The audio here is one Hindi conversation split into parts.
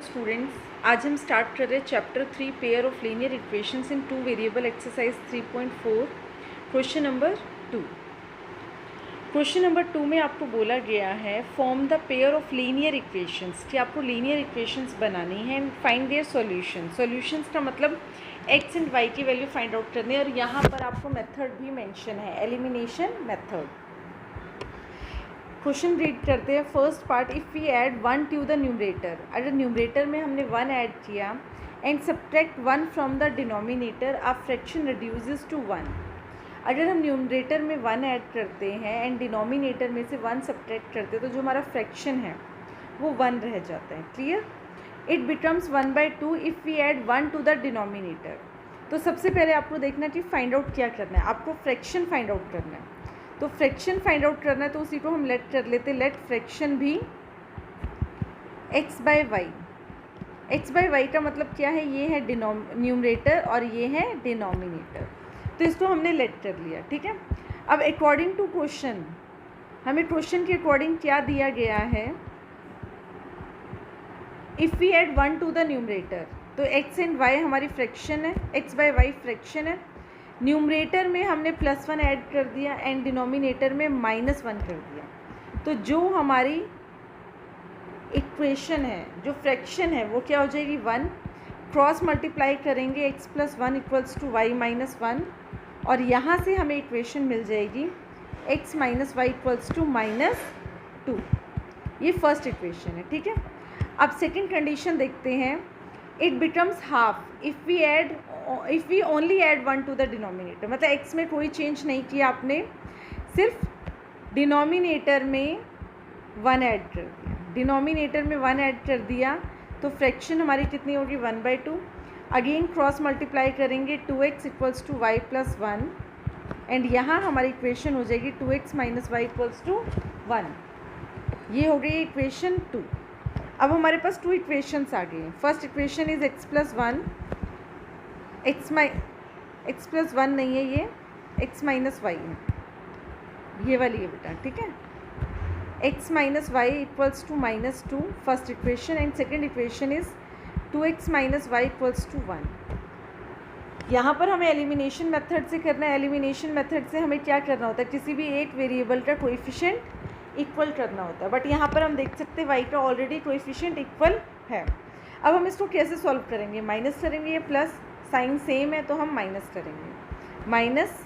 स्टूडेंट्स, आज हम स्टार्ट कर रहे हैं chapter 3 pair of linear equations in 2 variable exercise 3.4 question number 2। Question number 2 में आपको बोला गया है form the pair of linear equations, कि आपको लीनियर इक्वेशंस बनानी है and find their solution. Solutions का मतलब एक्स एंड वाई की वैल्यू फाइंड आउट करनी है और यहाँ पर आपको मेथड भी मेंशन है, एलिमिनेशन मेथड। क्वेश्चन रीड करते हैं। First part, if we add 1 to the numerator, अगर न्यूमरेटर में हमने 1 ऐड किया and subtract 1 from the denominator, a fraction reduces to 1। अगर हम न्यूमरेटर में 1 ऐड करते हैं एंड डिनोमिनेटर में से 1 सब्ट्रैक्ट करते हैं तो जो हमारा फ्रैक्शन है वो 1 रह जाता है। Clear? It becomes 1/2 if we add 1 to the denominator. तो सबसे पहले आपको देखना है कि फाइंड आउट क्या करना है, आपको फ्रैक्शन फाइंड आउट करना है। तो फ्रैक्शन फाइंड आउट करना है तो उसी को हम लेट कर लेते, लेट फ्रैक्शन भी x by y. x by y का मतलब क्या है, ये है न्यूमरेटर और ये है डिनोमिनेटर, तो इसको हमने लेट कर लिया। ठीक है, अब अकॉर्डिंग टू क्वेश्चन, हमें क्वेश्चन के अकॉर्डिंग क्या दिया गया है, if we add 1 to the numerator, तो x एंड y हमारी फ्रैक्शन है, x बाई वाई फ्रैक्शन है। न्यूमरेटर में हमने +1 ऐड कर दिया एंड डिनोमिनेटर में -1 कर दिया, तो जो हमारी इक्वेशन है, जो फ्रैक्शन है वो क्या हो जाएगी, 1। क्रॉस मल्टीप्लाई करेंगे x + 1 = y - 1 और यहाँ से हमें इक्वेशन मिल जाएगी x - y = -2। ये फर्स्ट इक्वेशन है। ठीक है, अब सेकंड कंडीशन देखते हैं। It becomes half if we only add 1 to the denominator, मतलब x में कोई चेंज नहीं किया आपने, सिर्फ डिनोमिनेटर में 1 ऐड कर दिया। डिनोमिनेटर में 1 ऐड कर दिया तो फ्रैक्शन हमारी कितनी होगी, 1/2। अगेन क्रॉस मल्टीप्लाई करेंगे, 2x = y + 1 एंड यहाँ हमारी इक्वेशन हो जाएगी 2x - y = 1। ये हो गई इक्वेशन 2। अब हमारे पास 2 इक्वेशंस आ गई हैं। First equation is x + 1, x + 1 नहीं है, ये x - y है, ये वाली है बेटा। ठीक है, x - y = -2 first equation and second equation is 2x - y = 1। यहाँ पर हमें एलिमिनेशन मेथड से करना है। एलिमिनेशन मेथड से हमें क्या करना होता है, किसी भी एक वेरिएबल का कोएफिशिएंट इक्वल करना होता है, बट यहाँ पर हम देख सकते हैं y का ऑलरेडी कोएफिशिएंट इक्वल है। अब हम इसको कैसे सॉल्व करेंगे, माइनस करेंगे, ये प्लस साइन सेम है तो हम माइनस करेंगे, माइनस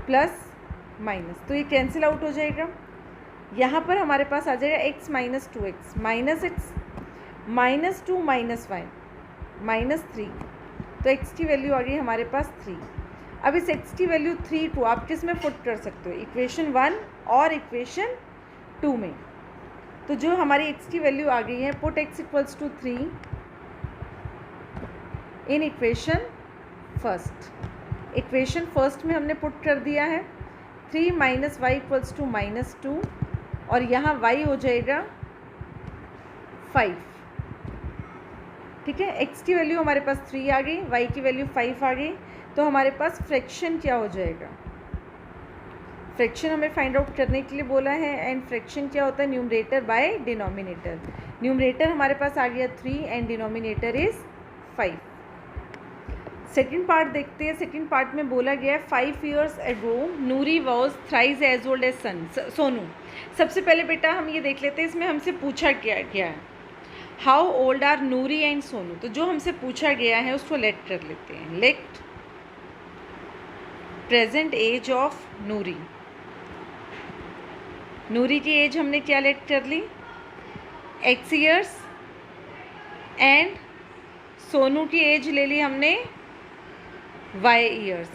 प्लस माइनस, तो ये कैंसिल आउट हो जाएगा। यहाँ पर हमारे पास आ जाएगा x - 2x -x -2 -y -3, तो x की वैल्यू आ गई हमारे पास 3। अब इस x की वैल्यू 3 को आप किस में पुट कर सकते हो, इक्वेशन 1 और इक्वेशन 2 में। तो जो हमारी x की वैल्यू आ गई है, पुट x = 3 इन इक्वेशन फर्स्ट। इक्वेशन फर्स्ट में हमने पुट कर दिया है 3 - y = -2 और यहाँ y हो जाएगा 5। ठीक है, x की वैल्यू हमारे पास 3 आ गई, y की वैल्यू 5 आ गई, तो हमारे पास फ्रैक्शन क्या हो जाएगा, फ्रैक्शन हमें फाइंड आउट करने के लिए बोला है एंड फ्रैक्शन क्या होता है, न्यूमरेटर बाय डिनोमिनेटर। न्यूमरेटर हमारे पास आ गया 3 and denominator is 5। Second part देखते हैं। सेकंड पार्ट में बोला गया है 5 years ago Noori was thrice as old as Sonu. सबसे पहले बेटा हम ये देख लेते हैं, इसमें हमसे पूछा क्या है, how old are Noori and Sonu. तो जो हमसे पूछा गया है उसको लेट कर लेते हैं, लेट प्रेजेंट एज ऑफ नूरी। नूरी की एज हमने क्या लेट कर ली, x years एंड सोनू की एज ले ली हमने y years।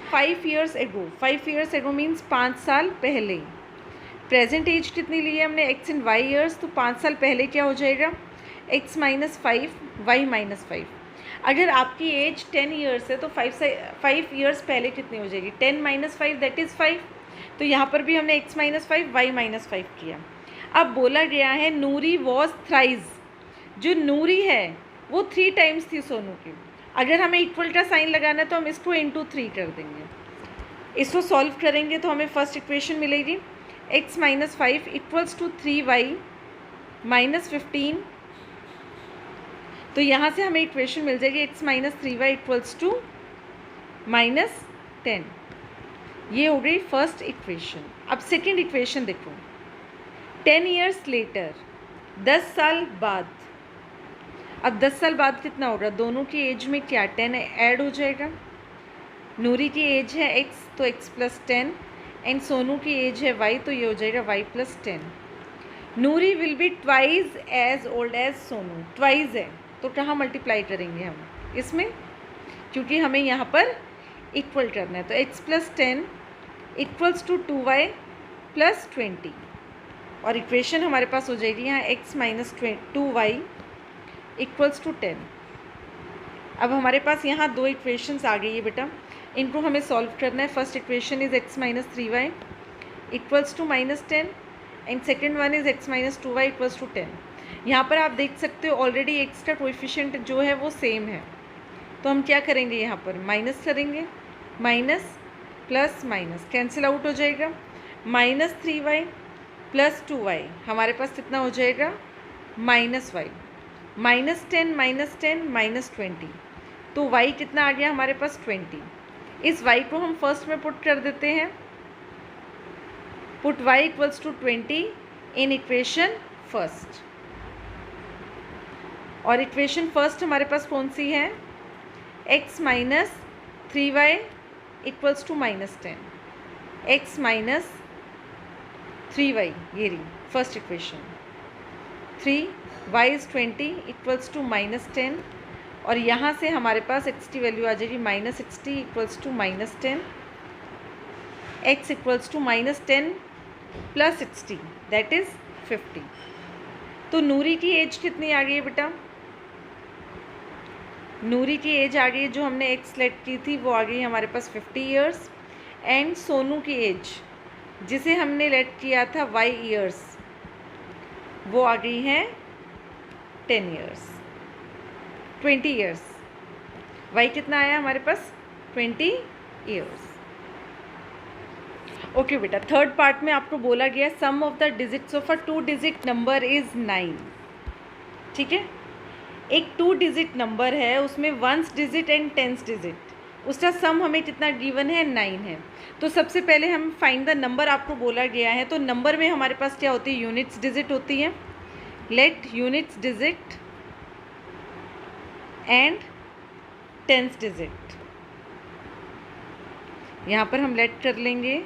5 years ago means 5 साल पहले। प्रेजेंट एज कितनी ली है हमने, x एंड y years, तो 5 साल पहले क्या हो जाएगा, x - 5 y - 5। अगर आपकी एज 10 years है तो 5 years पहले कितनी हो जाएगी, 10 - 5 दैट इज़ 5। तो यहाँ पर भी हमने x - 5 y - 5 किया। अब बोला गया है नूरी वॉज थ्राइज, जो नूरी है वो 3 टाइम्स थी सोनू की। अगर हमें इक्वल का साइन लगाना है तो हम इसको × 3 कर देंगे। इसको सॉल्व करेंगे तो हमें फर्स्ट इक्वेशन मिलेगी x minus 5 equals to 3y minus 15। तो यहाँ से हमें इक्वेशन मिल जाएगी x minus 3y equals to minus 10। ये हो गई फर्स्ट इक्वेशन। अब सेकेंड इक्वेशन देखो, 10 ईयर्स लेटर, 10 साल बाद। अब 10 साल बाद कितना होगा, दोनों की एज में क्या 10 ऐड हो जाएगा। नूरी की एज है x तो x प्लस 10 एंड सोनू की एज है y तो ये हो जाएगा y plus 10। Noori will be twice as old as Sonu, twice है तो कहाँ मल्टीप्लाई करेंगे हम इसमें, क्योंकि हमें यहाँ पर इक्वल करना है। तो x plus 10 equals to 2y plus 20 और इक्वेशन हमारे पास हो जाएगी यहाँ x minus 2y equals to 10। अब हमारे पास यहाँ दो इक्वेशंस आ गई है बेटा, इनको हमें सॉल्व करना है। First equation is x minus 3y equals to minus 10 and second one is x minus 2y equals to 10। यहाँ पर आप देख सकते हो ऑलरेडी x का कोएफिशिएंट जो है वो सेम है, तो हम क्या करेंगे यहाँ पर माइनस करेंगे, minus plus minus cancel out हो जाएगा। माइनस 3y प्लस 2y हमारे पास कितना हो जाएगा माइनस y, माइनस 10 माइनस 20 तो y कितना आ गया हमारे पास 20। इस y को हम फर्स्ट में पुट कर देते हैं, put y equals to 20 in equation first. और इक्वेशन फर्स्ट हमारे पास कौन सी है, x minus 3y equals to minus 10, x minus 3y ये रही first equation, 3y is 20 equals to minus 10 और यहाँ से हमारे पास x की वैल्यू आ जाएगी minus 60 equals to minus 10, x equals to minus 10 plus 60 that is 50। तो नूरी की एज कितनी आ गई है बेटा, नूरी की एज आ गई है जो हमने x लेट की थी वो आ गई हमारे पास 50 ईयर्स एंड सोनू की एज जिसे हमने लेट किया था y ईयर्स वो आ गई है 10 ईयर्स 20 ईयर्स। y कितना आया हमारे पास 20 ईयर्स। ओके बेटा, थर्ड पार्ट में आपको बोला गया sum of the digits of a 2 digit number is 9। ठीक है, एक 2 डिजिट नंबर है उसमें 1s digit and 10s digit, उसका सम हमें कितना गिवन है 9 है। तो सबसे पहले हम फाइंड द नंबर आपको बोला गया है, तो नंबर में हमारे पास क्या होती है यूनिट्स डिजिट होती है। Let units digit and 10s digit, यहाँ पर हम लेट कर लेंगे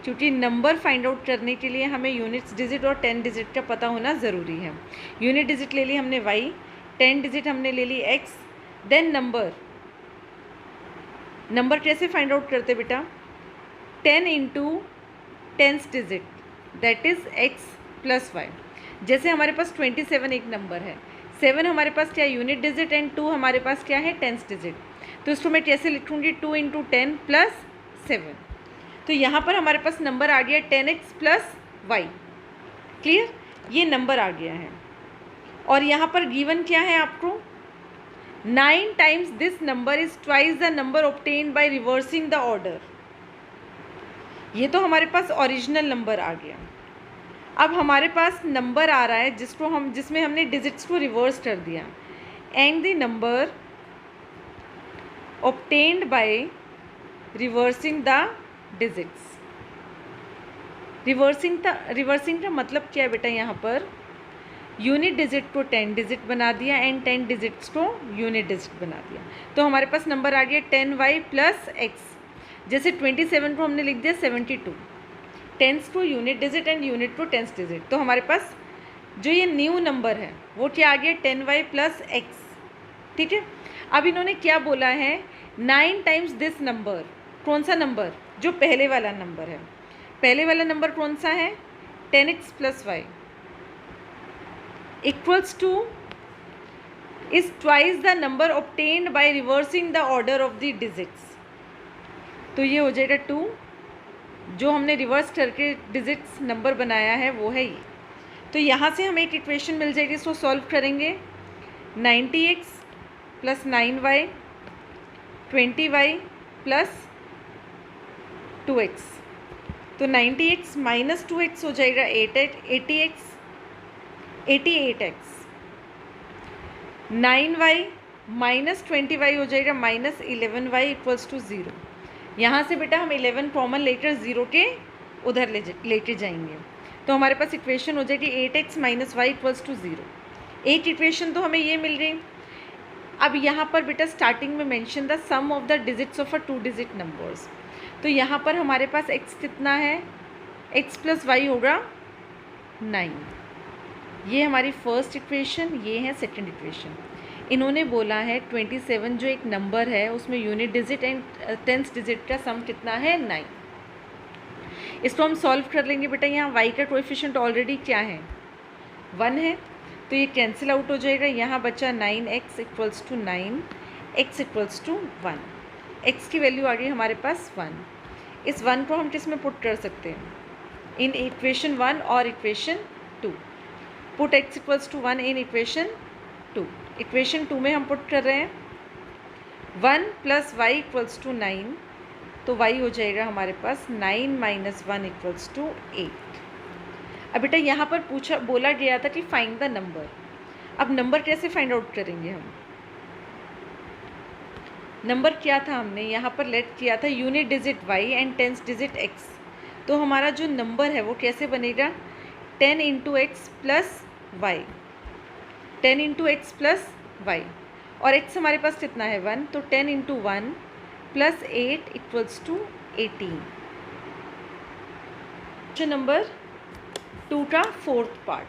क्योंकि नंबर फाइंड आउट करने के लिए हमें यूनिट्स डिजिट और 10 डिजिट का पता होना ज़रूरी है। यूनिट डिजिट ले ली हमने y, 10 डिजिट हमने ले ली x, देन नंबर। नंबर कैसे फाइंड आउट करते बेटा, 10 into 10s digit that is x plus y। जैसे हमारे पास 27 एक नंबर है, 7 हमारे पास क्या यूनिट डिजिट एंड 2 हमारे पास क्या है 10s डिजिट, तो इसको मैं कैसे लिखूँगी 2 इंटू 10 प्लस 7। तो यहाँ पर हमारे पास नंबर आ गया 10x प्लस y। क्लियर, ये नंबर आ गया है। और यहाँ पर गिवन क्या है आपको, 9 times this number is twice the number obtained by reversing the order. ये तो हमारे पास ओरिजिनल नंबर आ गया। अब हमारे पास नंबर आ रहा है जिसमें हमने डिजिट्स को रिवर्स कर दिया, and the number obtained by reversing the digits. Reversing का मतलब क्या है बेटा, यहाँ पर यूनिट डिजिट को 10 डिजिट बना दिया एंड 10 डिजिट्स को यूनिट डिजिट बना दिया। तो हमारे पास नंबर आ गया 10y प्लस x। जैसे 27 को हमने लिख दिया 72, 10s को यूनिट डिजिट एंड यूनिट को 10s डिजिट। तो हमारे पास जो ये न्यू नंबर है वो क्या आ गया 10y प्लस x। ठीक है, अब इन्होंने क्या बोला है 9 टाइम्स दिस नंबर। कौन सा नंबर, जो पहले वाला नंबर है। पहले वाला नंबर कौन सा है 10x plus y equals two is twice the number obtained by reversing the order of the digits. तो ये हो जाएगा 2, जो हमने रिवर्स करके डिजिट्स नंबर बनाया है वो है ये। तो यहाँ से हमें एक इक्वेशन मिल जाएगी, इसको सॉल्व करेंगे 90x plus 9y 20y plus 2x तो 90x माइनस 2x हो जाएगा 88x, 9y माइनस 20y हो जाएगा माइनस 11y इक्वल्स टू 0। यहाँ से बेटा हम 11 कॉमन लेकर 0 के उधर लेके जाएंगे, तो हमारे पास इक्वेशन हो जाएगी 8x minus y equals to 0। 8 equation तो हमें ये मिल गई। अब यहाँ पर बेटा स्टार्टिंग में mention the sum of the digits of a 2 digit numbers, तो यहाँ पर हमारे पास x कितना है, x प्लस वाई होगा 9। ये हमारी फर्स्ट इक्वेशन, ये है सेकंड इक्वेशन। इन्होंने बोला है 27 जो एक नंबर है उसमें unit digit and tenth digit का सम कितना है 9। इसको हम सॉल्व कर लेंगे बेटा। यहाँ y का कोएफिशिएंट ऑलरेडी क्या है 1 है, तो ये कैंसिल आउट हो जाएगा। यहाँ बचा 9x equals to 9, x equals to 1। x की वैल्यू आ गई हमारे पास 1। इस 1 को हम किस में पुट कर सकते हैं, इन इक्वेशन 1 और equation 2। Put x equals to 1 in equation 2। Equation 2 में हम पुट कर रहे हैं 1 प्लस वाई इक्वल्स टू 9, तो y हो जाएगा हमारे पास 9 माइनस 1 इक्वल्स टू 8। अब बेटा यहाँ पर बोला गया था कि फाइंड द नंबर। अब नंबर कैसे फाइंड आउट करेंगे हम, नंबर क्या था हमने यहाँ पर लेट किया था unit digit y and tenth digit x। तो हमारा जो नंबर है वो कैसे बनेगा 10 into x plus y, 10 into x plus y, और x हमारे पास कितना है 1, तो 10 into 1 plus 8 equals to 18। Number 2 का फोर्थ पार्ट।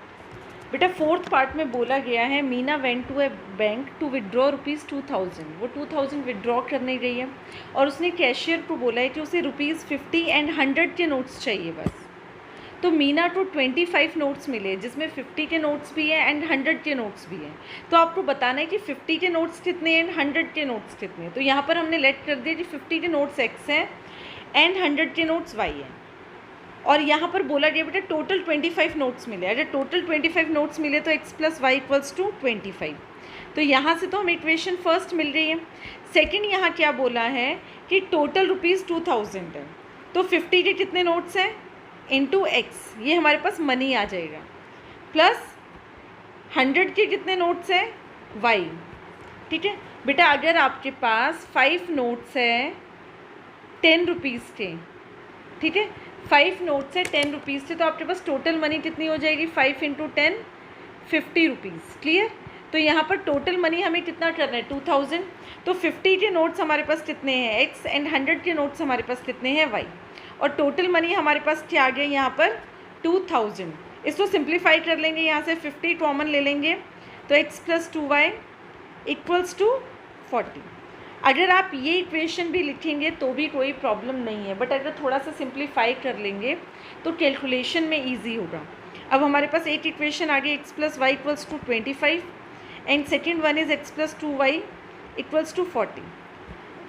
बेटा फोर्थ पार्ट में बोला गया है Meena went to a bank to withdraw ₹2000। वो 2000 विड्रॉ करने गई है और उसने कैशियर को बोला है कि उसे ₹50 एंड 100 के नोट्स चाहिए बस। तो मीना को 25 नोट्स मिले जिसमें 50 के नोट्स भी हैं एंड 100 के नोट्स भी हैं। तो आपको बताना है कि 50 के नोट्स कितने हैं एंड 100 के नोट्स कितने हैं। तो यहाँ पर हमने लेट कर दिया कि 50 के नोट्स x हैं एंड 100 के नोट्स y हैं। और यहाँ पर बोला गया बेटा टोटल 25 नोट्स मिले। अगर टोटल 25 नोट्स मिले तो x plus y equals to 25। तो यहाँ से तो हमें इक्वेशन फर्स्ट मिल रही है। सेकंड यहाँ क्या बोला है कि टोटल ₹2000 है, तो 50 के कितने नोट्स हैं इंटू एक्स, ये हमारे पास मनी आ जाएगा, प्लस 100 के कितने नोट्स हैं y। ठीक है बेटा, अगर आपके पास 5 नोट्स हैं 10 रुपीज़ के, ठीक है 5 नोट्स है 10 रुपीज़ से, तो आपके पास टोटल मनी कितनी हो जाएगी 5 इंटू 10 50 रुपीज़। क्लियर। तो यहाँ पर टोटल मनी हमें कितना करना है 2000। तो 50 के नोट्स हमारे पास कितने हैं x एंड 100 के नोट्स हमारे पास कितने हैं y, और टोटल मनी हमारे पास क्या आ गया यहाँ पर 2000। इसको सिंप्लीफाई कर लेंगे, यहाँ से 50 कॉमन ले लेंगे तो x plus 2y equals to 40। अगर आप ये इक्वेशन भी लिखेंगे तो भी कोई प्रॉब्लम नहीं है, बट अगर थोड़ा सा सिंप्लीफाई कर लेंगे तो कैलकुलेशन में ईजी होगा। अब हमारे पास एक इक्वेशन आ गई x plus y equals to 25 and second one is x plus 2y equals to 40।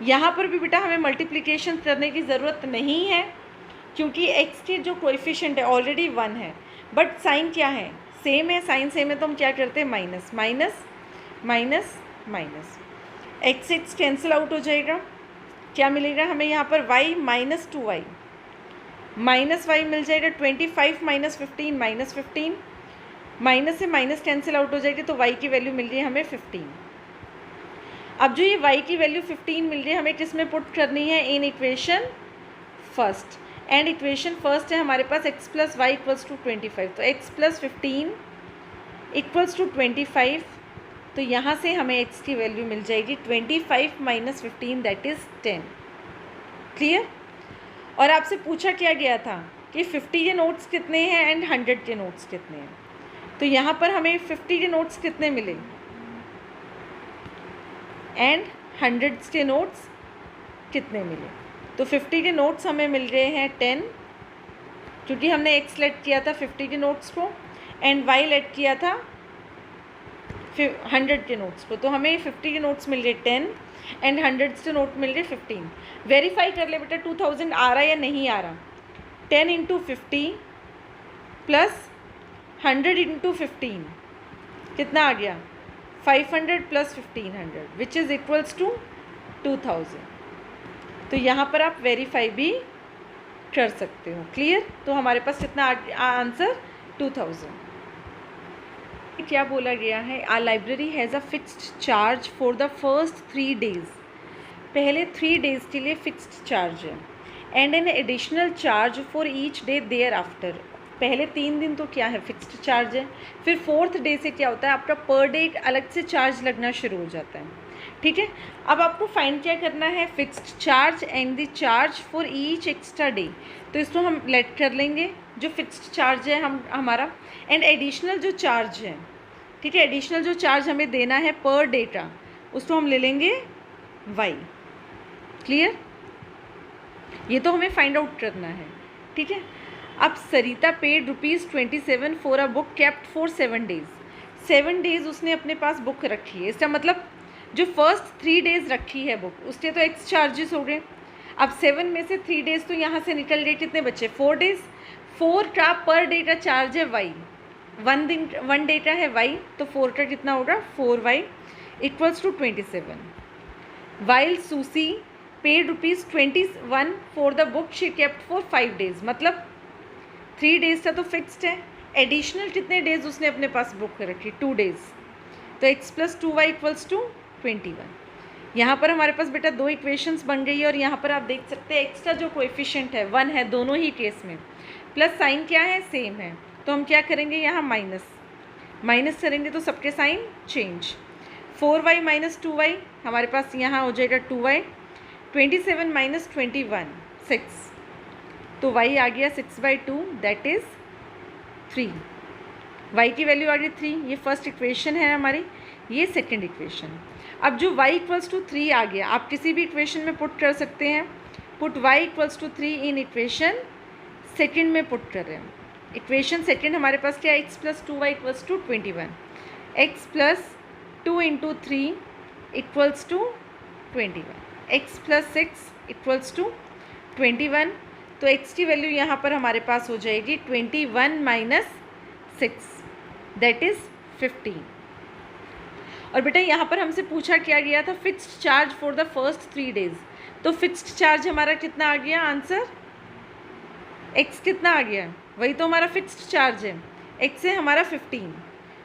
यहाँ पर भी बेटा हमें मल्टीप्लिकेशन करने की ज़रूरत नहीं है क्योंकि x के जो कोएफिशिएंट है ऑलरेडी 1 है, बट साइन क्या है सेम है, साइन सेम है तो हम क्या करते हैं minus minus minus minus, x cancel out हो जाएगा। क्या मिलेगा हमें यहाँ पर y minus 2y minus Y मिल जाएगा। 25 माइनस 15 माइनस 15, माइनस से माइनस कैंसिल आउट हो जाएगी तो y की वैल्यू मिल रही है हमें 15। अब जो ये y की वैल्यू 15 मिल रही है हमें किस में पुट करनी है in equation first, and equation first है हमारे पास x plus y equals to 25, तो x प्लस 15 इक्वल्स टू 25। तो यहाँ से हमें x की वैल्यू मिल जाएगी 25 माइनस 15 दैट इज़ 10। क्लियर। और आपसे पूछा क्या गया था कि 50 के नोट्स कितने हैं एंड 100 के नोट्स कितने हैं, तो यहाँ पर हमें 50 के नोट्स कितने मिले एंड 100 के नोट्स कितने मिले। तो 50 के नोट्स हमें मिल रहे हैं 10, क्योंकि हमने x लेट किया था 50 के नोट्स को एंड y लेट किया था 100 के नोट्स को, तो हमें 50 के नोट्स मिल रहे 10 एंड 100 के नोट मिल रहे 15। वेरीफाई कर ले बेटा 2000 आ रहा है या नहीं आ रहा। 10 इंटू 50 प्लस 100 इंटू 15 कितना आ गया 500 plus 1500 which is equals to 2000। तो यहाँ पर आप वेरीफाई भी कर सकते हो। क्लियर? तो हमारे पास कितना आंसर 2000। क्या बोला गया है? Our library has a fixed charge for the first 3 days. पहले 3 डेज़ के लिए फिक्स्ड चार्ज है and an additional charge for each day thereafter. पहले 3 दिन तो क्या है, फिक्स्ड चार्ज है। फिर 4th डे से क्या होता है, आपका पर डे अलग से चार्ज लगना शुरू हो जाता है। ठीक है, अब आपको फाइंड क्या करना है, fixed charge and the charge for each extra day. तो इसको हम लेट कर लेंगे, जो फिक्स्ड चार्ज है हमारा, एंड एडिशनल जो चार्ज है, ठीक है, एडिशनल जो चार्ज हमें देना है पर डेटा, उसको हम ले लेंगे y। क्लियर? ये तो हमें फाइंड आउट करना है। ठीक है, अब Sarita paid ₹27 for a book kept for 7 days. 7 days उसने अपने पास बुक रखी है। इसका मतलब जो फर्स्ट 3 डेज रखी है बुक, उसके तो एक्स चार्जेस हो गए। अब 7 में से 3 डेज तो यहाँ से निकल गए, कितने बचे, 4 डेज। 4 का पर डे का चार्ज है y, 1 डेटा है y, तो 4 का कितना होगा, 4y equals to 27। While Susie paid ₹21 for the book she kept for 5 days. मतलब 3 डेज का तो फिक्स्ड है, एडिशनल कितने डेज उसने अपने पास बुक रखी, 2 डेज। तो x + 2y इक्वल्स टू 21। यहाँ पर हमारे पास बेटा 2 इक्वेशंस बन गई है और यहाँ पर आप देख सकते हैं x का जो कोएफिशिएंट है 1 है दोनों ही केस में, प्लस साइन क्या है, सेम है। तो हम क्या करेंगे, यहाँ माइनस करेंगे तो सबके साइन चेंज। 4y - 2y हमारे पास यहाँ हो जाएगा 2y, 27 - 21 6, तो y आ गया 6/2 दैट इज़ 3। y की वैल्यू आ गई 3। ये फर्स्ट इक्वेशन है हमारी, ये सेकंड इक्वेशन। अब जो y = 3 आ गया, आप किसी भी इक्वेशन में पुट कर सकते हैं। Put y = 3 in equation second में पुट कर रहे हैं। इक्वेशन सेकंड हमारे पास क्या है, x + 2y = 21, x + 2 × 3 = 21, x + 6 = 21। तो x की वैल्यू यहाँ पर हमारे पास हो जाएगी 21 - 6 दैट इज़ 15। और बेटा यहाँ पर हमसे पूछा क्या गया था, fixed charge for the first 3 days. तो फिक्स्ड चार्ज हमारा कितना आ गया, आंसर x कितना आ गया, वही तो हमारा फिक्स्ड चार्ज है, x है हमारा 15।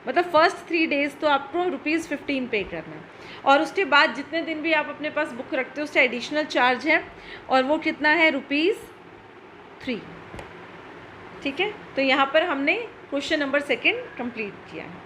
मतलब फर्स्ट 3 डेज तो आपको ₹15 पे करना है, और उसके बाद जितने दिन भी आप अपने पास बुक रखते हो उसका एडिशनल चार्ज है, और वो कितना है, ₹3। ठीक है, तो यहाँ पर हमने क्वेश्चन नंबर 2 कंप्लीट किया है।